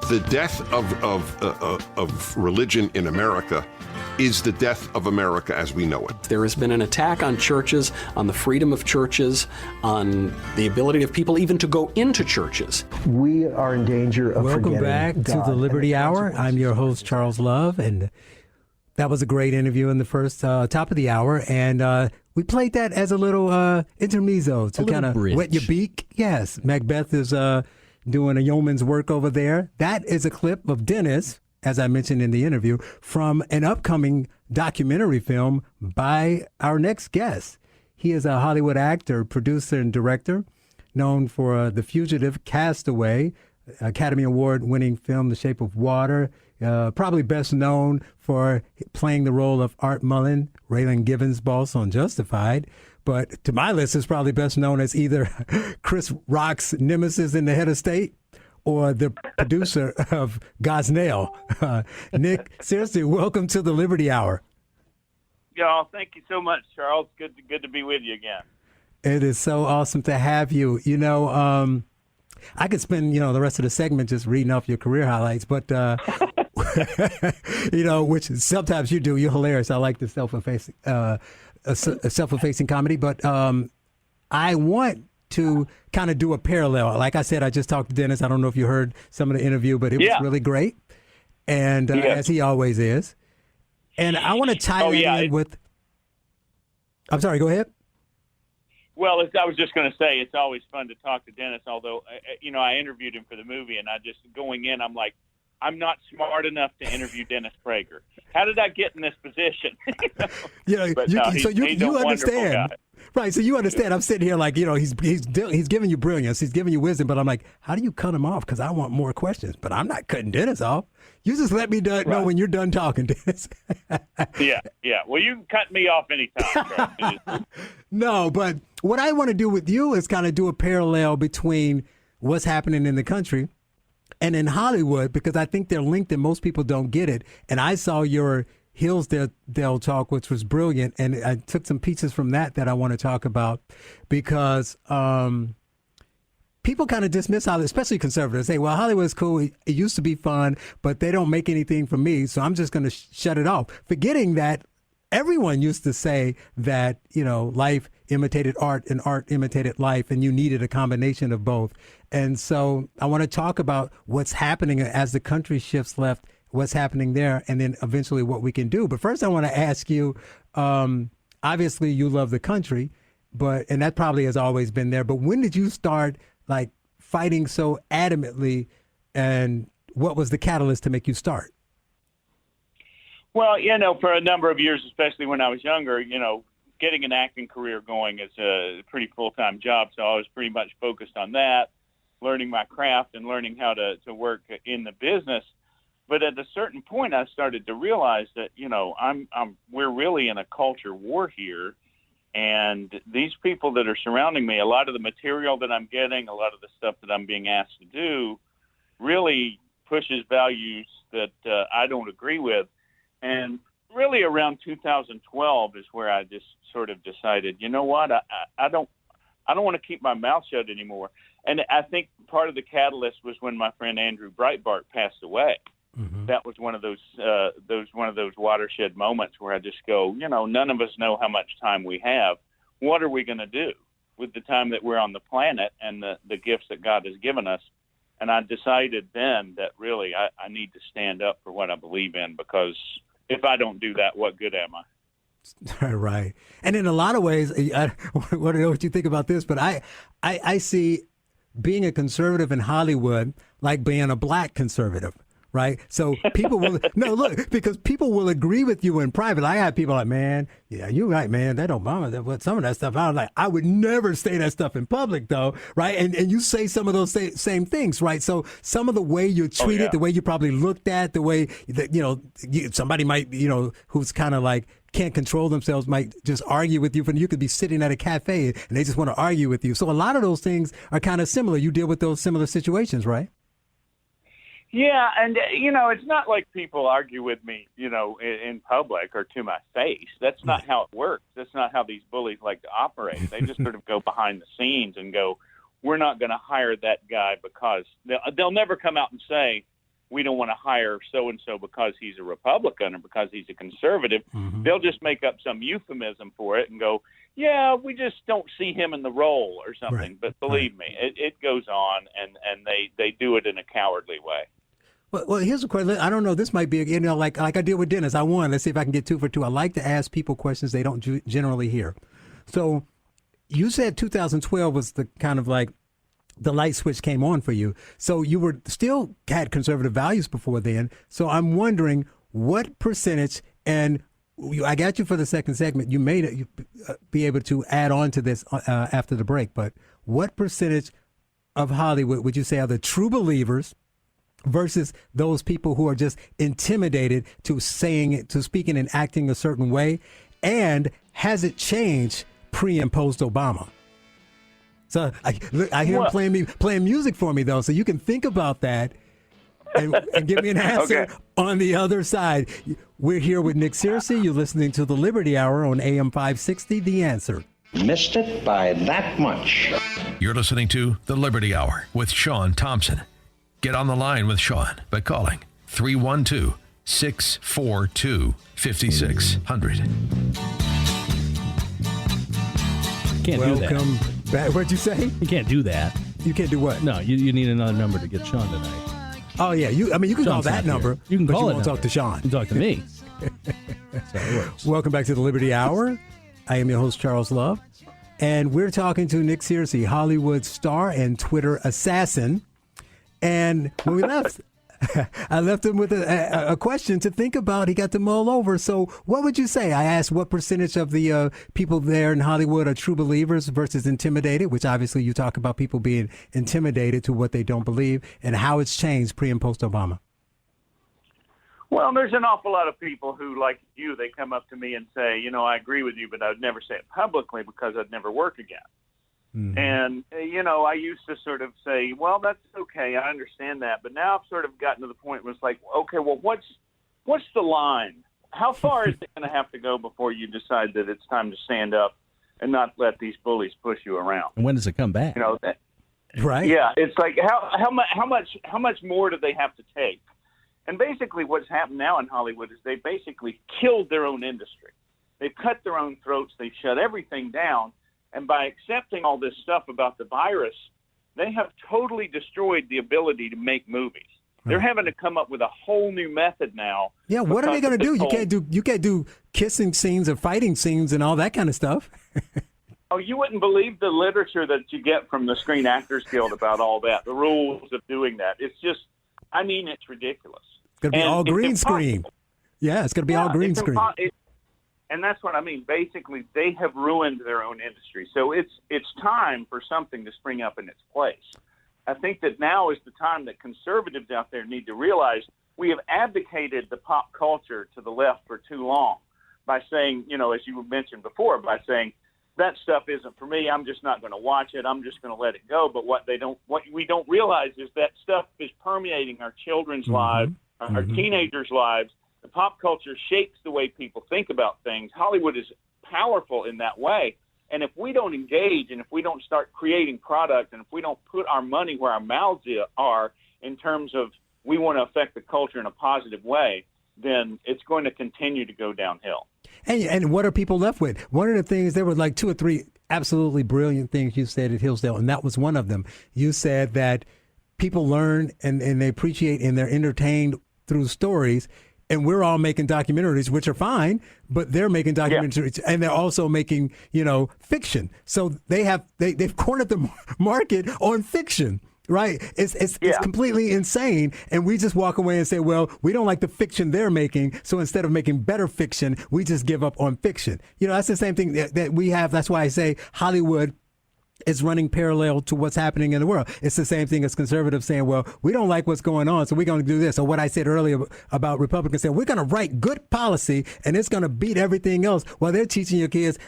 The death of religion in America is the death of America as we know it. There has been an attack on churches, on the freedom of churches, on the ability of people even to go into churches. We are in danger of Welcome forgetting back to God the Liberty and Hour. I'm your host, Charles Love, and that was a great interview in the first top of the hour. And we played that as a little intermezzo to kind of wet your beak. Yes, Macbeth is doing a yeoman's work over there. That is a clip of Dennis, as I mentioned in the interview, from an upcoming documentary film by our next guest. He is a Hollywood actor, producer, and director, known for The Fugitive, Castaway, Academy Award-winning film The Shape of Water, probably best known for playing the role of Art Mullen, Raylan Givens' boss on Justified. But to my list, is probably best known as either Chris Rock's nemesis in The Head of State or the producer of Gosnell. Nick Searcy, welcome to the Liberty Hour. Y'all, thank you so much, Charles. Good to be with you again. It is so awesome to have you. You know, I could spend, the rest of the segment just reading off your career highlights, but, which sometimes you do. You're hilarious. I like the self-effacing comedy, but I want to kind of do a parallel. Like I said, I just talked to Dennis. I don't know if you heard some of the interview, but it was really great, and as he always is. And I want to tie in with... I'm sorry, go ahead. Well, I was just going to say, it's always fun to talk to Dennis, although, I interviewed him for the movie, and I just, going in, I'm like, I'm not smart enough to interview Dennis Prager. How did I get in this position? You understand. Right, so you understand. I'm sitting here like, he's giving you brilliance. He's giving you wisdom, but I'm like, how do you cut him off? Because I want more questions, but I'm not cutting Dennis off. You just let me know when you're done talking, Dennis. Yeah. Well, you can cut me off anytime. No, but what I want to do with you is kind of do a parallel between what's happening in the country and in Hollywood, because I think they're linked and most people don't get it. And I saw your Hillsdale talk, which was brilliant, and I took some pieces from that I want to talk about, because people kind of dismiss Hollywood, especially conservatives. Say, well, Hollywood's cool. It used to be fun, but they don't make anything for me, so I'm just going to shut it off, forgetting that everyone used to say that, life imitated art and art imitated life, and you needed a combination of both. And so I want to talk about what's happening as the country shifts left, what's happening there, and then eventually what we can do. But first, I want to ask you, obviously you love the country, and that probably has always been there, but when did you start fighting so adamantly, and what was the catalyst to make you start? Well, for a number of years, especially when I was younger, getting an acting career going is a pretty full-time job. So I was pretty much focused on that, learning my craft and learning how to work in the business. But at a certain point, I started to realize that, we're really in a culture war here. And these people that are surrounding me, a lot of the material that I'm getting, a lot of the stuff that I'm being asked to do really pushes values that I don't agree with. And really around 2012 is where I just sort of decided, you know what, I don't want to keep my mouth shut anymore. And I think part of the catalyst was when my friend Andrew Breitbart passed away. Mm-hmm. That was one of those watershed moments where I just go, none of us know how much time we have. What are we going to do with the time that we're on the planet and the gifts that God has given us? And I decided then that really I need to stand up for what I believe in, because if I don't do that, what good am I? Right. And in a lot of ways, I want to know what you think about this, but I see being a conservative in Hollywood like being a black conservative. Right. So people will because people will agree with you in private. I have people like, man, yeah, you're right, man. That Obama, some of that stuff, I was like, I would never say that stuff in public, though. Right. And you say some of those same things. Right. So some of the way you're treated, the way you probably looked at, the way that, somebody might, who's kind of like can't control themselves might just argue with you. You could be sitting at a cafe and they just want to argue with you. So a lot of those things are kind of similar. You deal with those similar situations, right? Yeah, and, it's not like people argue with me, in public or to my face. That's not how it works. That's not how these bullies like to operate. They just sort of go behind the scenes and go, we're not going to hire that guy because they'll never come out and say, we don't want to hire so-and-so because he's a Republican or because he's a conservative. Mm-hmm. They'll just make up some euphemism for it and go, yeah, we just don't see him in the role or something. Right. But believe me, it goes on, and they do it in a cowardly way. Well, here's a question. I don't know. This might be, like I did with Dennis. I won. Let's see if I can get 2 for 2. I like to ask people questions they don't generally hear. So you said 2012 was the kind of like the light switch came on for you. So you were still had conservative values before then. So I'm wondering what percentage, and I got you for the second segment. You may be able to add on to this after the break. But what percentage of Hollywood would you say are the true believers versus those people who are just intimidated to speaking and acting a certain way? And has it changed pre and post Obama? So I hear him playing music for me, though, so you can think about that and give me an answer on the other side. We're here with Nick Searcy. You're listening to the Liberty Hour on AM 560, The Answer. Missed it by that much. You're listening to the Liberty Hour with Sean Thompson. Get on the line with Sean by calling 312-642-5600. Can't do that. Welcome back. What'd you say? You can't do that. You can't do what? No, you need another number to get Sean tonight. Oh, yeah. You can Sean's call that not here. number. You can but call you it won't talk to Sean. You can talk to me. That's how it works. Welcome back to the Liberty Hour. I am your host, Charles Love. And we're talking to Nick Searcy, Hollywood star and Twitter assassin. And when we left, I left him with a question to think about. He got to mull over. So what would you say? I asked what percentage of the people there in Hollywood are true believers versus intimidated, which obviously you talk about people being intimidated to what they don't believe, and how it's changed pre and post Obama. Well, there's an awful lot of people who, like you, they come up to me and say, I agree with you, but I would never say it publicly because I'd never work again. Mm-hmm. And, I used to sort of say, well, that's okay. I understand that. But now I've sort of gotten to the point where it's like, okay, well, what's the line? How far is it going to have to go before you decide that it's time to stand up and not let these bullies push you around? And when does it come back? Right. Yeah. It's like, how much more do they have to take? And basically what's happened now in Hollywood is they basically killed their own industry. They've cut their own throats. They've shut everything down. And by accepting all this stuff about the virus, they have totally destroyed the ability to make movies. They're having to come up with a whole new method now. Yeah, what are they going to do? You can't do kissing scenes or fighting scenes and all that kind of stuff. Oh, you wouldn't believe the literature that you get from the Screen Actors Guild about all that, the rules of doing that. It's just, it's ridiculous. It's going to be all green screen. Yeah, it's going to be all green screen. And that's what I mean. Basically, they have ruined their own industry. So it's time for something to spring up in its place. I think that now is the time that conservatives out there need to realize we have abdicated the pop culture to the left for too long by saying, as you mentioned before, by saying that stuff isn't for me. I'm just not going to watch it. I'm just going to let it go. But what we don't realize is that stuff is permeating our children's lives, our teenagers' lives. The pop culture shapes the way people think about things. Hollywood is powerful in that way. And if we don't engage and if we don't start creating product and if we don't put our money where our mouths are in terms of we want to affect the culture in a positive way, then it's going to continue to go downhill. And what are people left with? One of the things, there were like 2 or 3 absolutely brilliant things you said at Hillsdale, and that was one of them. You said that people learn and they appreciate and they're entertained through stories. And we're all making documentaries, which are fine, but they're making documentaries and they're also making, fiction. So they've cornered the market on fiction, right? It's completely insane. And we just walk away and say, well, we don't like the fiction they're making. So instead of making better fiction, we just give up on fiction. That's the same thing that we have. That's why I say Hollywood is running parallel to what's happening in the world. It's the same thing as conservatives saying, well, we don't like what's going on, so we're going to do this. Or what I said earlier about Republicans saying, we're going to write good policy and it's going to beat everything else, while they're teaching your kids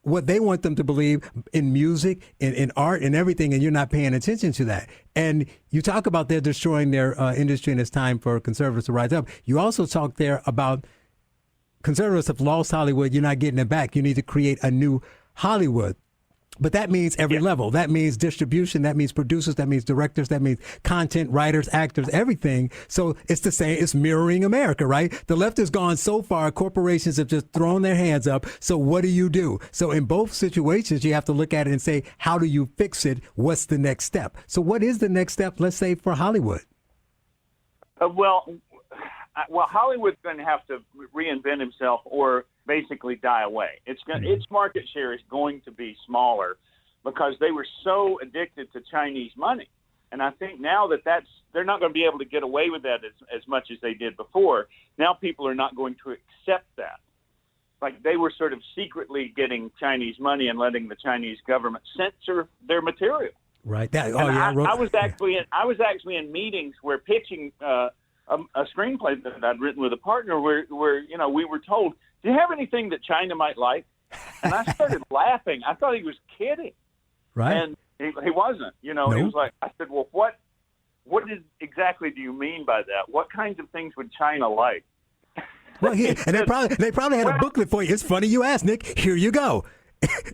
what they want them to believe in music, in art, and everything, and you're not paying attention to that. And you talk about they're destroying their industry and it's time for conservatives to rise up. You also talk there about conservatives have lost Hollywood. You're not getting it back. You need to create a new Hollywood. But that means every level. That means distribution. That means producers. That means directors. That means content, writers, actors, everything. So it's the same. It's mirroring America, right? The left has gone so far. Corporations have just thrown their hands up. So what do? So in both situations, you have to look at it and say, how do you fix it? What's the next step? So what is the next step, let's say, for Hollywood? Well, Hollywood's going to have to reinvent himself or basically die away. Its market share is going to be smaller because they were so addicted to Chinese money. And I think now they're not going to be able to get away with that as much as they did before. Now people are not going to accept that. Like they were sort of secretly getting Chinese money and letting the Chinese government censor their material. Right. I was actually in meetings where pitching a screenplay that I'd written with a partner where we were told, do you have anything that China might like? And I started laughing. I thought he was kidding. Right. And he wasn't. He was like, I said, well, what exactly do you mean by that? What kinds of things would China like? Well, and they probably had a booklet for you. It's funny you asked, Nick. Here you go.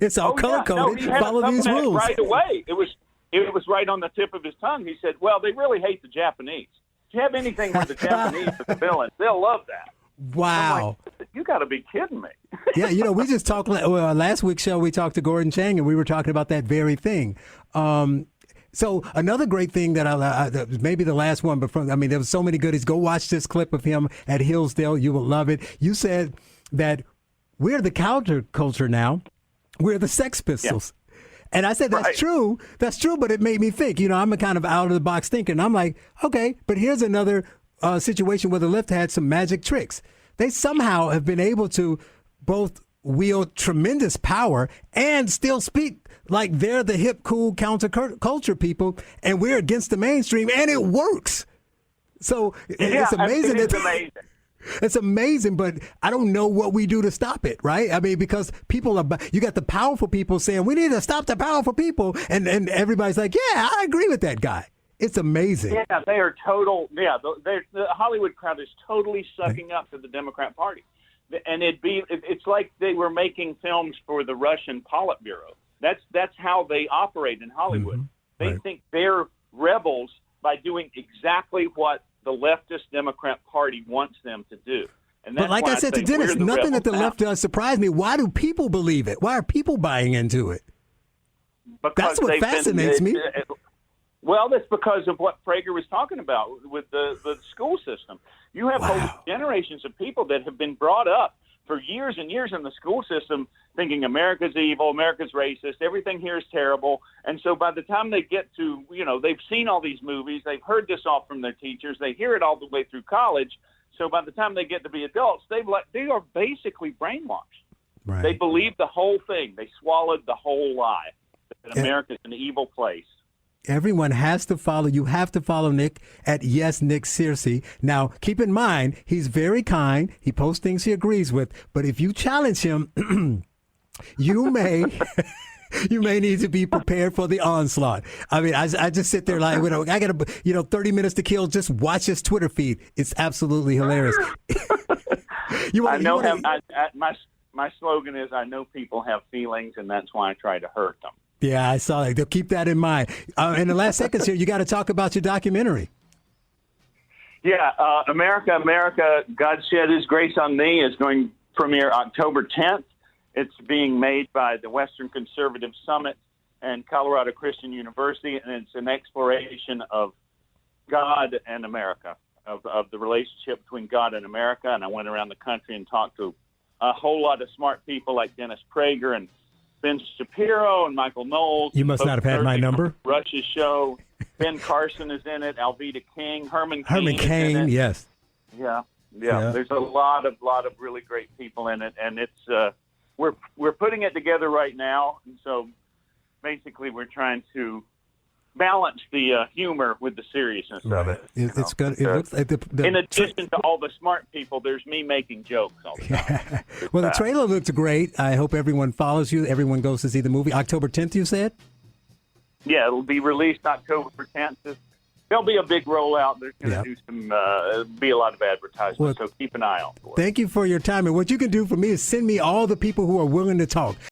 It's all color-coded. Follow these rules. Right away. It was right on the tip of his tongue. He said, well, they really hate the Japanese. If you have anything with the Japanese as the villains, they'll love that. Wow. Like, you got to be kidding me. Yeah, we just talked, last week's show, we talked to Gordon Chang, and we were talking about that very thing. So another great thing that maybe the last one, but there was so many goodies. Go watch this clip of him at Hillsdale. You will love it. You said that we're the counterculture now. We're the Sex Pistols. Yeah. And I said, that's true. That's true. But it made me think, I'm a kind of out of the box thinker. And I'm like, okay, but here's another situation where the left had some magic tricks. They somehow have been able to both wield tremendous power and still speak like they're the hip, cool counterculture people, and we're against the mainstream, and it works. So it's amazing. It is amazing. It's amazing, but I don't know what we do to stop it, right? I mean, because you got the powerful people saying we need to stop the powerful people, and everybody's like, yeah, I agree with that guy. It's amazing. Yeah, they are total. Yeah, the Hollywood crowd is totally sucking up to the Democrat Party, and it's like they were making films for the Russian Politburo. That's how they operate in Hollywood. Mm-hmm. They think they're rebels by doing exactly what the leftist Democrat Party wants them to do. And that's but like I said to Dennis, nothing that the left does surprise me. Why do people believe it? Why are people buying into it? Because that's what fascinates me. Well, that's because of what Prager was talking about with the school system. You have whole generations of people that have been brought up for years and years in the school system thinking America's evil, America's racist, everything here is terrible. And so by the time they get to, they've seen all these movies, they've heard this all from their teachers, they hear it all the way through college. So by the time they get to be adults, they are basically brainwashed. Right. They believe the whole thing. They swallowed the whole lie that America's an evil place. Everyone has to follow. You have to follow Nick at Yes Nick Searcy. Now, keep in mind, he's very kind. He posts things he agrees with. But if you challenge him, you may need to be prepared for the onslaught. I mean, I just sit there like, I got 30 minutes to kill. Just watch his Twitter feed. It's absolutely hilarious. My slogan is, I know people have feelings, and that's why I try to hurt them. Yeah, I saw that. They'll keep that in mind. In the last seconds here, you got to talk about your documentary. Yeah, America, God Shed His Grace on Me is going to premiere October 10th. It's being made by the Western Conservative Summit and Colorado Christian University, and it's an exploration of God and America, of the relationship between God and America. And I went around the country and talked to a whole lot of smart people like Dennis Prager and Ben Shapiro and Michael Knowles. You must not have had my number. Rush's show. Ben Carson is in it. Alveda King. Herman Cain, yes. Yeah. There's a lot of really great people in it, and it's we're putting it together right now. And so basically, we're trying to balance the humor with the seriousness of it. It's good. It looks like in addition to all the smart people, there's me making jokes all the time. Well, the trailer looks great. I hope everyone follows you. Everyone goes to see the movie. October 10th, you said? Yeah, it'll be released October 10th. There'll be a big rollout. There's going to be a lot of advertisements, so keep an eye out for it. Thank you for your time. And what you can do for me is send me all the people who are willing to talk.